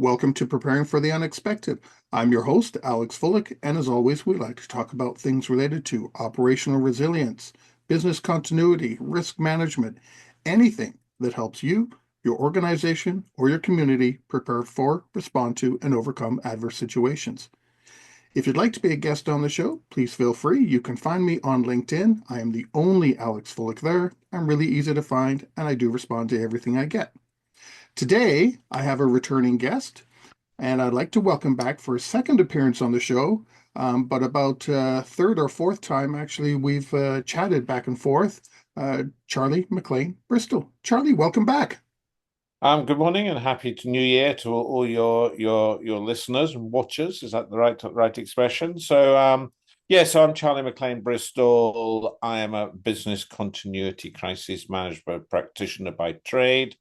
Welcome to Preparing for the Unexpected. I'm your host, Alex Fullick, and as always, we like to talk about things related to operational resilience, business continuity, risk management, anything that helps you, your organization, or your community prepare for, respond to, and overcome adverse situations. If you'd like to be a guest on the show, please feel free. You can find me on LinkedIn. I am the only Alex Fullick there. I'm really easy to find, and I do respond to everything I get. Today, I have a returning guest, and I'd like to welcome back for a second appearance on the show. But about third or fourth time, actually, we've chatted back and forth. Charlie Maclean-Bristol. Charlie, welcome back. Good morning and happy New Year to all your listeners and watchers. Is that the right expression? So I'm Charlie Maclean-Bristol. I am a business continuity crisis management practitioner by trade.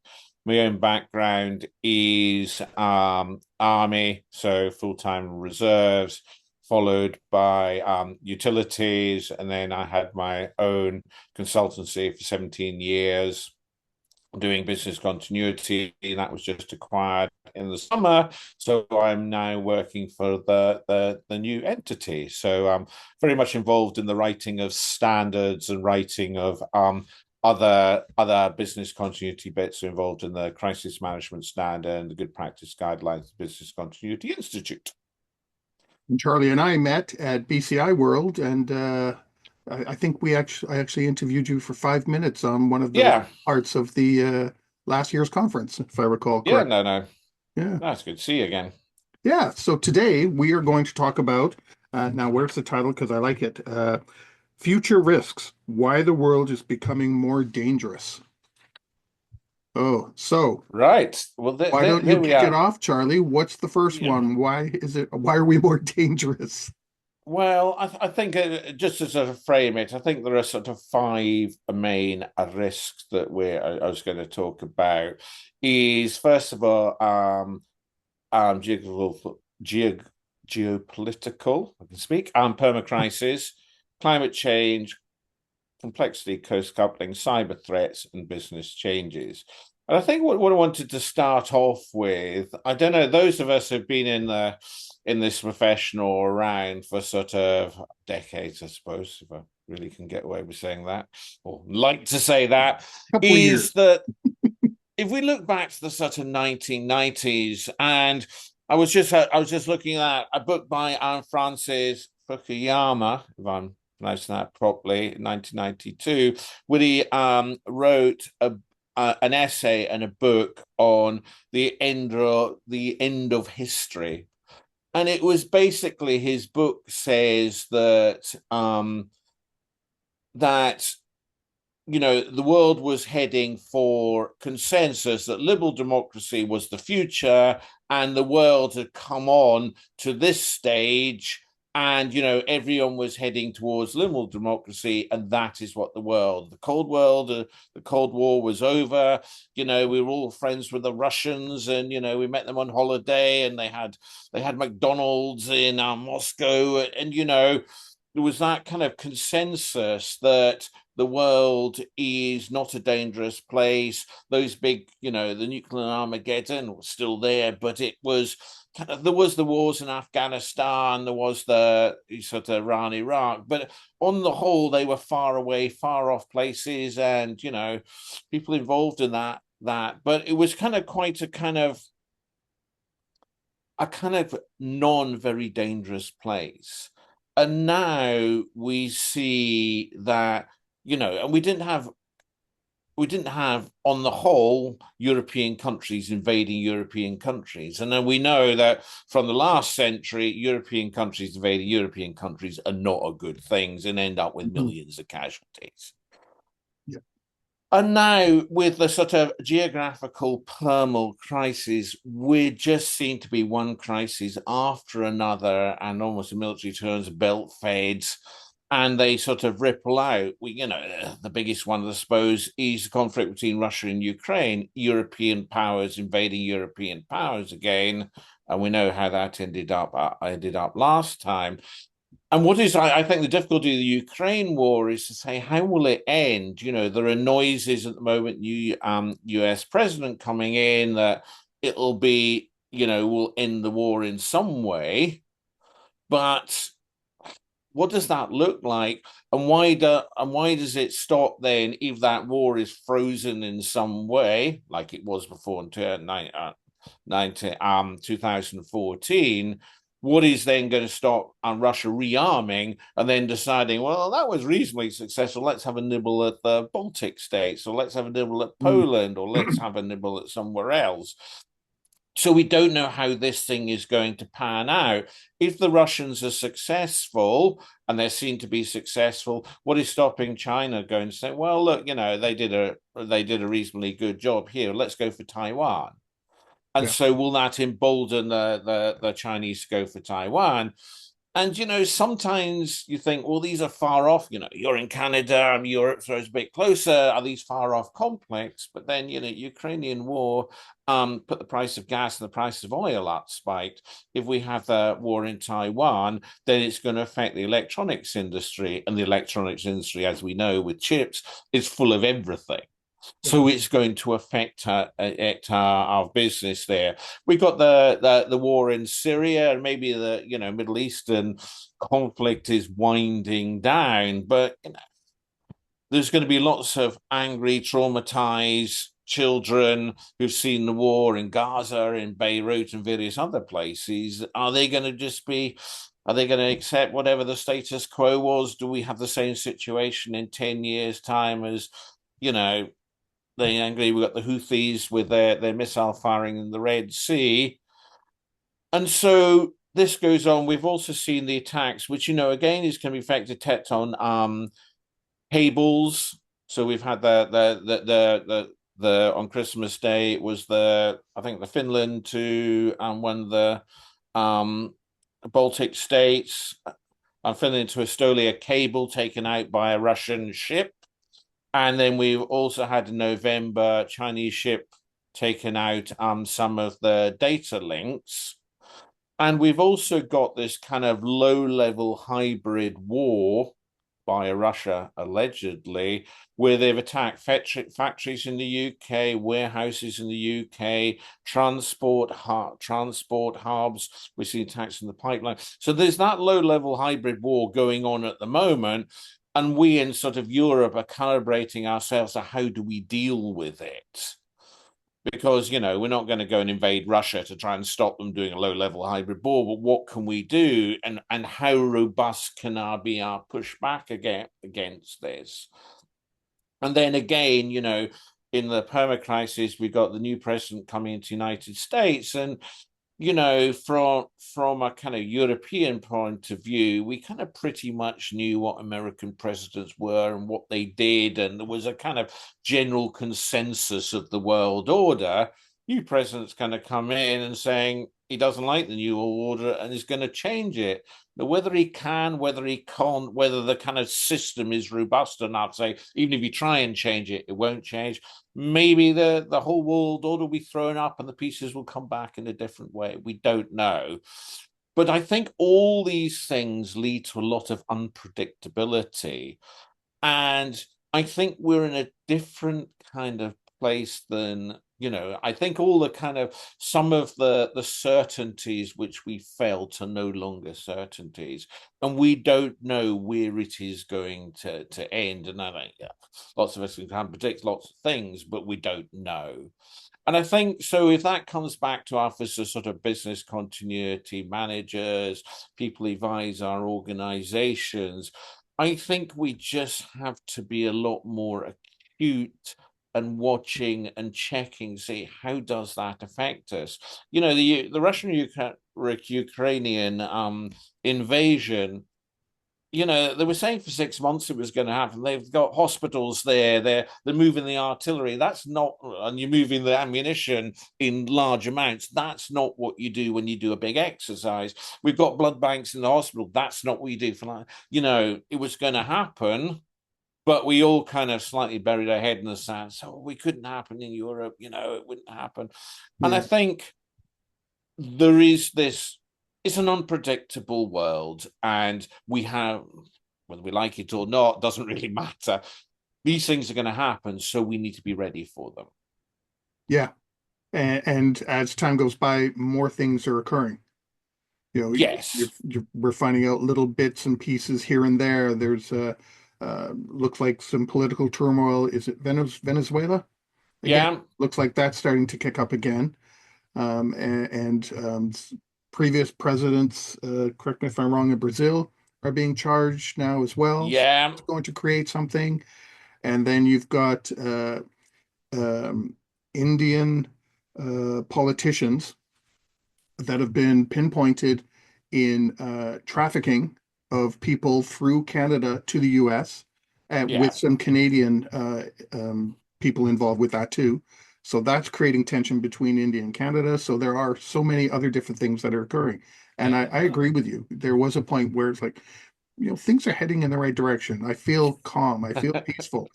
My own background is Army, so full-time reserves, followed by utilities, and then I had my own consultancy for 17 years doing business continuity. That was just acquired in the summer, so I'm now working for the new entity. So I'm very much involved in the writing of standards and writing of other business continuity bits involved in the crisis management standard and the good practice guidelines of the Business Continuity Institute. And Charlie and I met at BCI World, and I think I actually interviewed you for 5 minutes on one of the parts of the last year's conference, if I recall correctly. No. Yeah. That's good to see you again. Yeah. So today we are going to talk about, now where's the title? Because I like it. Future Risks, Why the World is Becoming More Dangerous. Oh, so right. Well, why don't you kick it off, Charlie? What's the first one? Why are we more dangerous? Well, I think just to sort of frame it, I think there are sort of five main risks that I was going to talk about. Is first of all, geopolitical, I can speak, permacrisis, climate change, complexity, coast coupling, cyber threats, and business changes. And I think what I wanted to start off with, I don't know, those of us who've been in this profession or around for sort of decades, I suppose, if I really can get away with saying that, or like to say that, is that if we look back to the sort of 1990s, and I was just looking at a book by Francis Fukuyama, if I'm pronouncing that properly, in 1992, where he wrote an essay and a book on the end of history. And it was basically, his book says that the world was heading for consensus that liberal democracy was the future, and the world had come on to this stage, and everyone was heading towards liberal democracy, and that is what the Cold War was over. We were all friends with the Russians, and we met them on holiday, and they had McDonald's in Moscow, and there was that kind of consensus that the world is not a dangerous place. Those big, the nuclear Armageddon was still there, but it was there was the wars in Afghanistan, there was the sort of Iran, Iraq, but on the whole, they were far away, far off places, and people involved in that. But it was kind of quite a kind of non very dangerous place. And now we see that, and we didn't have, on the whole, European countries invading European countries. And then we know that from the last century, European countries invading European countries are not a good things and end up with millions of casualties. Yeah. And now with the sort of geographical permacrisis, we just seem to be one crisis after another, and almost in military terms, belt feds, and they sort of ripple out. The biggest one, I suppose, is the conflict between Russia and Ukraine, European powers invading European powers again, and we know how that ended up last time. And what is, I think, the difficulty of the Ukraine war is to say, how will it end? There are noises at the moment, new US president coming in, that it'll be, will end the war in some way, but what does that look like, and why does it stop then if that war is frozen in some way, like it was before in 2014? What is then going to stop Russia rearming and then deciding, well, that was reasonably successful, let's have a nibble at the Baltic states, or let's have a nibble at Mm. Poland, or let's have a nibble at somewhere else? So we don't know how this thing is going to pan out. If the Russians are successful, and they're seen to be successful, what is stopping China going to say, well, look, they did a reasonably good job here, let's go for Taiwan? And Yeah. so will that embolden the Chinese to go for Taiwan? And sometimes you think, well, these are far off. You're in Canada, and Europe, so it's a bit closer. Are these far off conflicts? But then, Ukrainian war put the price of gas and the price of oil up, spiked. If we have the war in Taiwan, then it's going to affect the electronics industry, and the electronics industry, as we know, with chips, is full of everything. Yeah. So it's going to affect our business there. We've got the war in Syria, and maybe the Middle Eastern conflict is winding down, but there's going to be lots of angry, traumatized children who've seen the war in Gaza, in Beirut, and various other places. Are they going to just be? Are they going to accept whatever the status quo was? Do we have the same situation in 10 years' time as you know they angry? We've got the Houthis with their missile firing in the Red Sea. And so this goes on. We've also seen the attacks, which, again, is going to be affected on cables. So we've had the on Christmas Day, it was I think the Finland to one of the Baltic states, Finland to Estonia cable taken out by a Russian ship. And then we've also had in November Chinese ship taken out some of the data links. And we've also got this kind of low-level hybrid war by Russia, allegedly, where they've attacked factories in the UK, warehouses in the UK, transport hubs. We see attacks in the pipeline. So there's that low-level hybrid war going on at the moment. And we in sort of Europe are calibrating ourselves to how do we deal with it? Because, we're not going to go and invade Russia to try and stop them doing a low-level hybrid war, but what can we do, and how robust can our pushback against this? And then again, in the permacrisis, we got the new president coming into the United States, and from a kind of European point of view, we kind of pretty much knew what American presidents were and what they did, and there was a kind of general consensus of the world order. New president's going to come in and saying he doesn't like the new order and is going to change it. Now, whether he can, whether he can't, whether the kind of system is robust enough, say, even if you try and change it, it won't change. Maybe the whole world order will be thrown up and the pieces will come back in a different way. We don't know. But I think all these things lead to a lot of unpredictability. And I think we're in a different kind of place than, I think all the kind of some of the certainties which we felt are no longer certainties. And we don't know where it is going to end. And I think lots of us can predict lots of things, but we don't know. And I think so if that comes back to us as a sort of business continuity managers, people who advise our organizations, I think we just have to be a lot more acute and watching and checking, see how does that affect us. The Russian Ukrainian invasion, they were saying for 6 months it was going to happen. They've got hospitals there. They're moving the artillery. That's not, and you're moving the ammunition in large amounts. That's not what you do when you do a big exercise. We've got blood banks in the hospital. That's not what you do for, it was going to happen, but we all kind of slightly buried our head in the sand. So we couldn't happen in Europe. It wouldn't happen. And I Yeah. think there is this, it's an unpredictable world, and we have, whether we like it or not, doesn't really matter. These things are going to happen, so we need to be ready for them. Yeah. and as time goes by, more things are occurring. You know, Yes. we're finding out little bits and pieces here and there. There's looks like some political turmoil. Is it Venezuela again? Yeah. Looks like that's starting to kick up again. Previous presidents, correct me if I'm wrong, in Brazil are being charged now as well. So Yeah. it's going to create something. And then you've got Indian politicians that have been pinpointed in trafficking of people through Canada to the US, with Yeah. some Canadian people involved with that too. So that's creating tension between India and Canada. So there are so many other different things that are occurring. And I agree with you. There was a point where it's like, things are heading in the right direction. I feel calm. I feel peaceful.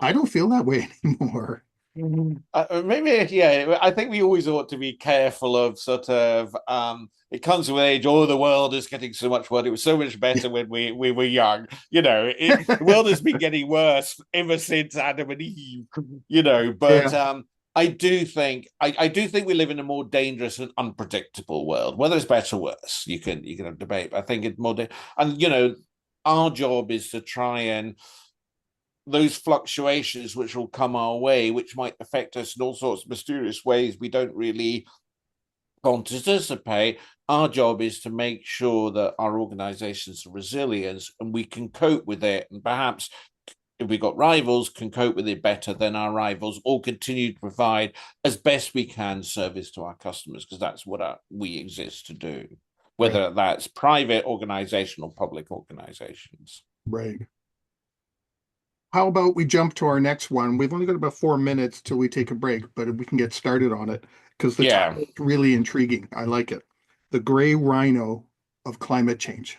I don't feel that way anymore. Maybe, yeah, I think we always ought to be careful of sort of it comes with age. Oh, the world is getting so much worse. It was so much better when we were young. The world has been getting worse ever since Adam and Eve, but Yeah, I do think we live in a more dangerous and unpredictable world. Whether it's better or worse, you can have debate. But I think it's more and our job is to try and those fluctuations which will come our way, which might affect us in all sorts of mysterious ways we don't really anticipate. Our job is to make sure that our organizations are resilient and we can cope with it. And perhaps if we've got rivals, can cope with it better than our rivals, or continue to provide as best we can service to our customers, because that's what we exist to do, right, whether that's private organization or public organizations. right. How about we jump to our next one? We've only got about 4 minutes till we take a break, but we can get started on it because the Yeah. title is really intriguing. I like it. The gray rhino of climate change.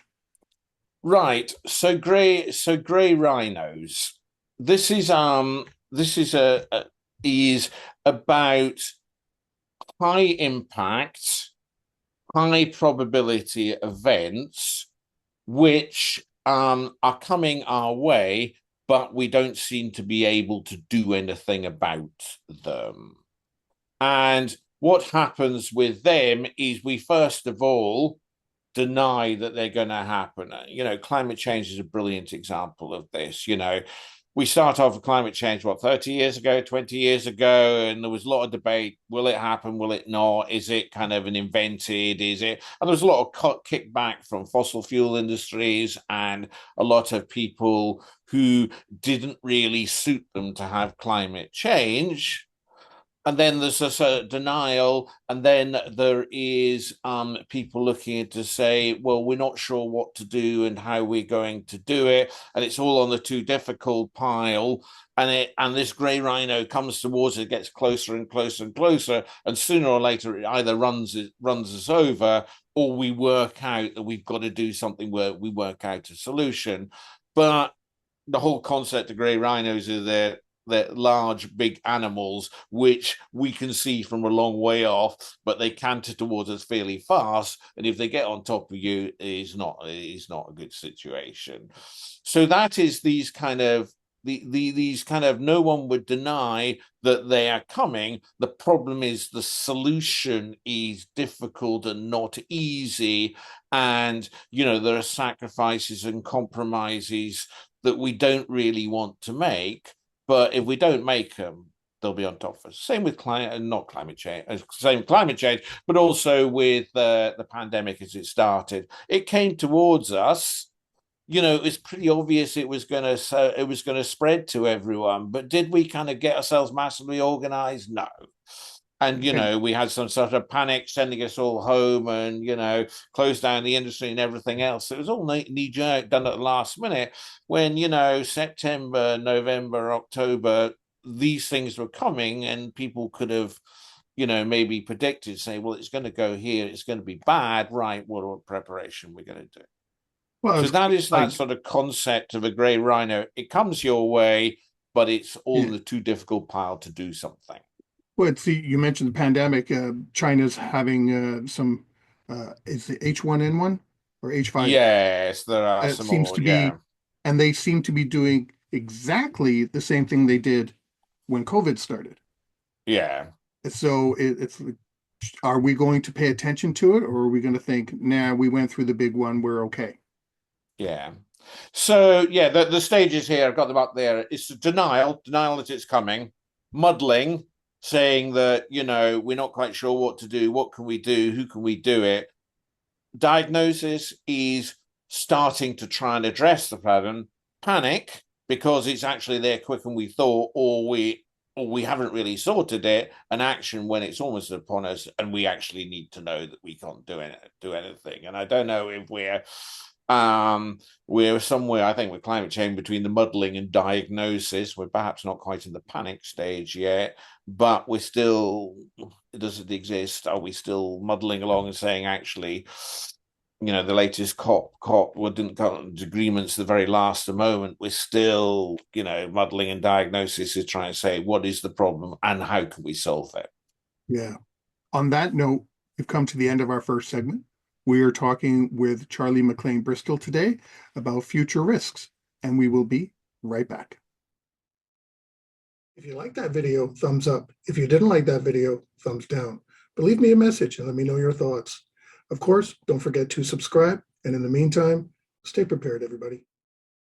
Right. So grey rhinos. This is is about high impact, high probability events which are coming our way, but we don't seem to be able to do anything about them. And what happens with them is we first of all deny that they're going to happen. Climate change is a brilliant example of this. We start off with climate change, 30 years ago, 20 years ago, and there was a lot of debate. Will it happen? Will it not? Is it kind of an invented? Is it? And there was a lot of kickback from fossil fuel industries and a lot of people who didn't really suit them to have climate change. And then there's a denial, and then there is people looking to say, well, we're not sure what to do and how we're going to do it, and it's all on the too difficult pile. And this grey rhino comes towards it, gets closer and closer and closer, and sooner or later it either runs us over, or we work out that we've got to do something where we work out a solution. But the whole concept of grey rhinos is that they're large, big animals, which we can see from a long way off, but they canter towards us fairly fast. And if they get on top of you, it is not a good situation. So that is these kind of no one would deny that they are coming. The problem is the solution is difficult and not easy. And, there are sacrifices and compromises that we don't really want to make. But if we don't make them, they'll be on top of us. Same with not climate change, same with climate change, but also with the pandemic as it started. It came towards us. It was pretty obvious it was going to spread to everyone. But did we kind of get ourselves massively organized? No. And Okay. we had some sort of panic sending us all home, and close down the industry and everything else. It was all knee jerk, done at the last minute. When September, November, October, these things were coming, and people could have maybe predicted, say, well, it's going to go here, it's going to be bad, right? What preparation we're going to do? Well, So it's that is that like, sort of concept of a grey rhino. It comes your way, but it's all in yeah. the too difficult pile to do something. Well, see, you mentioned the pandemic. China's having some, is it H1N1 or H5? Yes, there are It some seems more. to be, Yeah, and they seem to be doing exactly the same thing they did when COVID started. yeah. So it's, are we going to pay attention to it, or are we going to think, nah, we went through the big one, we're okay? Yeah. So yeah, the stages here, I've got them up there. It's denial that it's coming, muddling, saying that, we're not quite sure what to do, what can we do, who can we do it. Diagnosis is starting to try and address the problem. Panic, because it's actually there quicker than we thought, or we haven't really sorted it. And action when it's almost upon us, and we actually need to know that we can't do anything. And I don't know if we're somewhere, I think, with climate change between the muddling and diagnosis. We're perhaps not quite in the panic stage yet, but we're still, does it exist? Are we still muddling along and saying, actually, the latest COP didn't come to agreements the very last moment. We're still, muddling and diagnosis is trying to say, what is the problem and how can we solve it? Yeah. On that note, we've come to the end of our first segment. We are talking with Charlie Maclean-Bristol today about future risks, and we will be right back. If you liked that video, thumbs up. If you didn't like that video, thumbs down. But leave me a message and let me know your thoughts. Of course, don't forget to subscribe. And in the meantime, stay prepared, everybody.